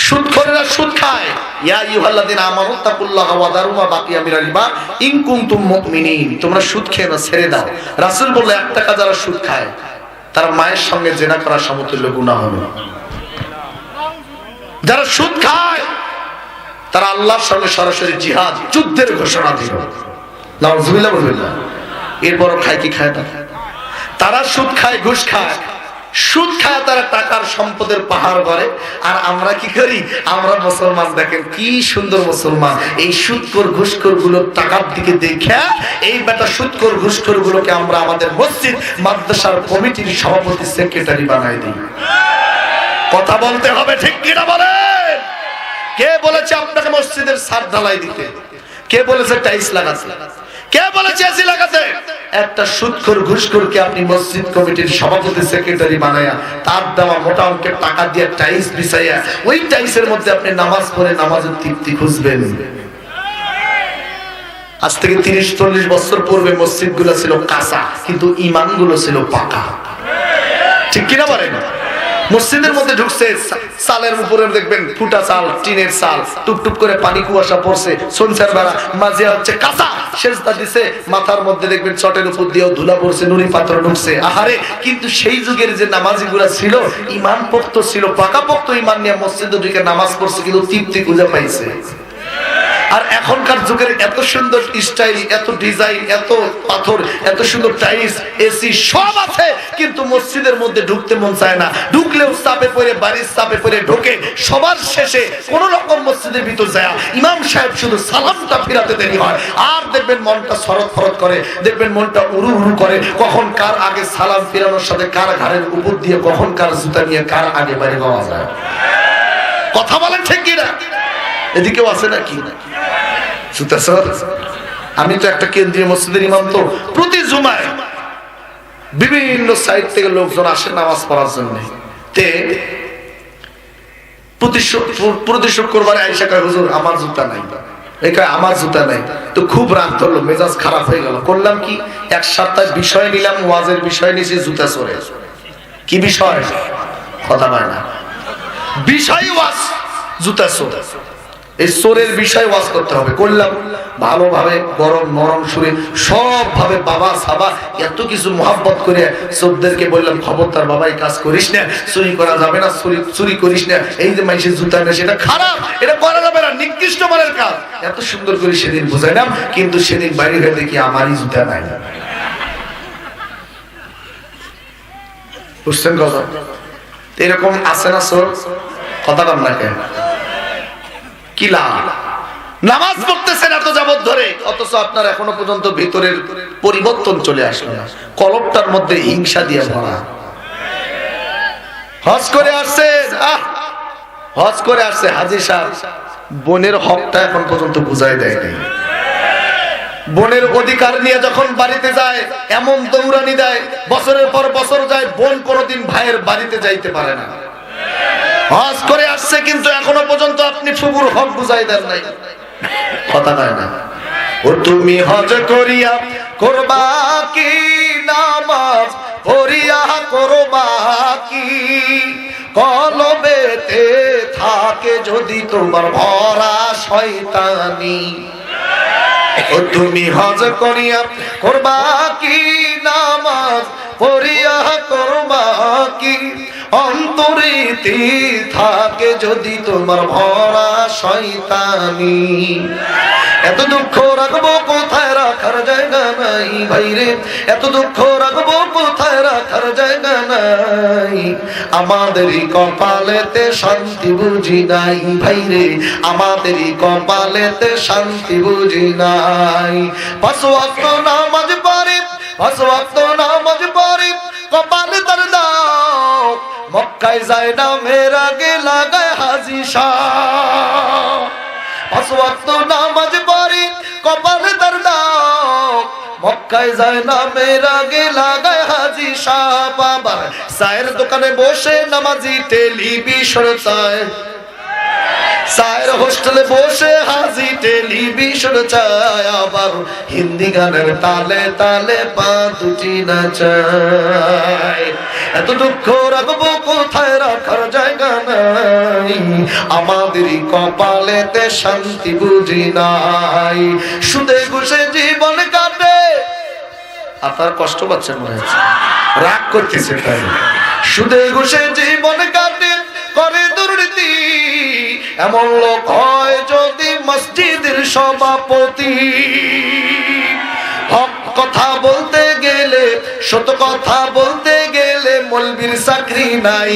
সুদখোরেরা সুদ খায়। ইয়া আইয়ুহাল্লাযিনা আমানু তাকুল্লাহা ওয়া দারু মা বাকিয়া মিনার রিবা ইন কুনতুম মুমিনিন। তোমরা সুদ খেয়ে না, ছেড়ে দাও। রাসূল বললেন 1 টাকা যারা সুদ খায় তারা মায়ের সঙ্গে জিনা করার সমতুল্য গুনাহ হবে। যারা সুদ খায় তারা আল্লাহর সঙ্গে সরাসরি জিহাদ, যুদ্ধের ঘোষণা দিল। নাউযুবিল্লাহ বলবিল্লাহ। এরপর খায় কি খায় না? তারা সুদ খায়, ঘুষ খায়। সুদ খায় তারা টাকার সম্পদের পাহাড় করে। আর আমরা কি করি? আমরা মুসলমান, দেখেন কি সুন্দর মুসলমান, এই সুদখোর ঘুষখোর গুলো টাকার দিকে দেখে এই বেটা সুদখোর ঘুষখোর গুলোকে আমরা আমাদের মসজিদ মাদ্রাসার কমিটির সভাপতি, সেক্রেটারি বানাই দিই। কথা বলতে হবে, ঠিক কিনা বলেন? কে বলেছে আপনাকে মসজিদের ছাদ ঢালাই দিতে? কে বলেছে টাইলস লাগাতে? কে বলেছে এসি লাগাতে? একটা সুদখোর ঘুষখোরকে আপনি মসজিদ কমিটির সভাপতি, সেক্রেটারি বানায়া তার দেওয়া মোটা অঙ্কের টাকা দিয়ে টাইলস বিছাইয়া ওই টাইলসের মধ্যে আপনি নামাজ পড়ে নামাজের তৃপ্তি খুঁজবেন। আজ থেকে 30-40 বছর পূর্বে মসজিদগুলো ছিল কাঁচা, কিন্তু ইমানগুলো ছিল পাকা। ঠিক কিনা বলেন? মসজিদের মধ্যে ঢুকছে, চালের উপরে দেখবেন ফুটা চাল, টিনের চাল, টুপটুপ করে পানি কুয়াশা পড়ছে, সঞ্চার বেড়া মাঝে হচ্ছে কাঁচা, সেজদা দিছে, মাথার মধ্যে দেখবেন চটের উপর দিয়েও ধুলা পড়ছে, নুড়ি পাথর ঢুকছে। আহারে, কিন্তু সেই যুগের যে নামাজিগুলা ছিল ইমান পোক্ত ছিল, পাকাপোক্ত ইমান নিয়ে মসজিদে ঢুকে নামাজ পড়ছে, কিন্তু তৃপ্তি খুঁজে পাইছে। আর এখনকার যুগের এত সুন্দর স্টাইল, এত ডিজাইন, এত পাথর, এত সুন্দর টাইলস, এসি সব আছে, কিন্তু মসজিদের মধ্যে ঢুকতে মন চায় না। ঢুকলেও চাপে পড়ে, বাড়ির চাপে পড়ে ঢোকে। সবার শেষে কোন রকম মসজিদের ভিতর যায় ইমাম সাহেব শুধু সালামটা ফিরাতে দেরি হয়। আর দেখবেন মনটা সরত ফরত করে, দেখবেন মনটা উড়ু উড়ু করে, কখন কার আগে সালাম ফিরানোর সাথে কার ঘাড়ের উপর দিয়ে কখন কার জুতা নিয়ে কার আগে বাড়ি পাওয়া যায়। কথা বলেন ঠিক কিনা? এদিকেও আছে নাকি? আমি তো একটা কেন্দ্রীয় মসজিদের ইমাম, তো প্রতি জুমায় বিভিন্ন সাইড থেকে লোকজন আসে নামাজ পড়ার জন্য। প্রতি শুক্রবারে আয়েশা কয়, হুজুর আমার জুতা নাই। এই কয় আমার জুতা নাই। তো খুব রাগ ধরলো, মেজাজ খারাপ হয়ে গেল। করলাম কি, এক সপ্তাহ বিষয় নিলাম, ওয়াজের বিষয় নিয়েছি জুতা চোরে। কি বিষয়? কথা হয় না, বিষয় ওয়াজ জুতা চোর। এই চোরের বিষয় ওয়াজ করতে হবে। করলাম ভালোভাবে, গরম নরম সুরে, সব ভাবে বাবা সাবা এত কিছু মহাব্বত করে চোরদেরকে বললাম, খবরদার বাবা এই কাজ করিস না, চুরি করা যাবে না, চুরি করিস না, এই যে মানুষের জুতা নেই সেটা খারাপ, এটা করা যাবে না, নিকৃষ্ট মানের কাজ। এত সুন্দর করে সেদিন বুঝাইলাম, কিন্তু সেদিন বাইরে হয়ে দেখি আমারই জুতা নাই। বুঝছেন কথা? এরকম আছে না চোর? কথা বল না কেন? কি লাভ? নামাজ পড়তেছেন এত যাবত ধরে, অথচ আপনার এখনো পর্যন্ত ভিতরের পরিবর্তন চলে আসলো না। কলবটার মধ্যে হিংসা দিয়ে ভরা। হজ করে আসছে, হজ করে আসছে হাজী সাহেব, বোনের হকটা এখন পর্যন্ত বুঝাই দেয় নাই। বোনের অধিকার নিয়ে যখন বাড়িতে যায় এমন দৌড়ানি দেয়, বছরের পর বছর যায়, বোন কোনোদিন ভাইয়ের বাড়িতে যাইতে পারে না। হজ করে আসছে, কিন্তু এখনো পর্যন্ত আপনি ফুপুর হক বুঝাই দেন নাই। কথা নাই না? ও তুমি হজ করিয়া করবা কি, নামাজ পড়িয়া করবা কি, কলবেতে থাকে যদি তোমার ভরা শয়তানি। ও তুমি হজ করিয়া করবা কি, নামাজ পড়িয়া করবা কি, অন্তরেতে থাকে যদি তোমার ভরা শয়তানি। এত দুঃখ রাখবো কোথায় রাখার জায়গা নাই ভাইরে, এত দুঃখ রাখবো কোথায় রাখার জায়গা নাই। আমাদেরই কপালেতে শান্তি বুঝি নাই ভাইরে, আমাদেরই কপালেতে শান্তি বুঝি নাই। 5 ওয়াক্ত নামাজ পড়ি, 5 ওয়াক্ত নামাজ পড়ি, কপালে তার দাও, মক্কায় যায় না মেরা গে লাগায় হাজী শাহ। 5 ওয়াক্ত নামাজ পড়ি, কপালে তার দাও, মক্কায় যায় না মেরা গে লাগায় হাজী শাহ। বাবার চায়ের দোকানে বসে নামাজি টেলিভিশন চায়, চায়ের হোস্টেলে বসে হাজি টেলিভিশন চায়, আবার হিন্দি গানের তালে তালে পা দুটি নাচায়। এত দুঃখ রাখবো কোথায়, রাখার জায়গা নাই, আমাদেরই কপালেতে শান্তি বুঝি নাই। সুদে ঘুষে জীবন কাটে, আপনার কষ্ট পাচ্ছেন মনে হচ্ছে, রাগ করতেছে তাই। সুদে ঘুষে জীবন কাটে, করে দুর্নীতি, এমন লোক হয় যদি মসজিদের সভাপতি। হক কথা বলতে গেলে, সত্য কথা বলতে গেলে মৌলবীর চাকরি নাই,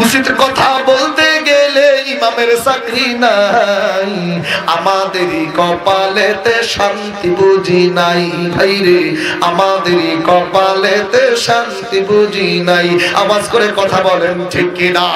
উচিত কথা বলতে গেলে ইমামের চাকরি নাই, আমাদেরই কপালেতে শান্তি বুঝি নাই ভাইরে, আমাদেরই কপালেতে শান্তি বুঝি নাই। আওয়াজ করে কথা বলেন ঠিক কিনা?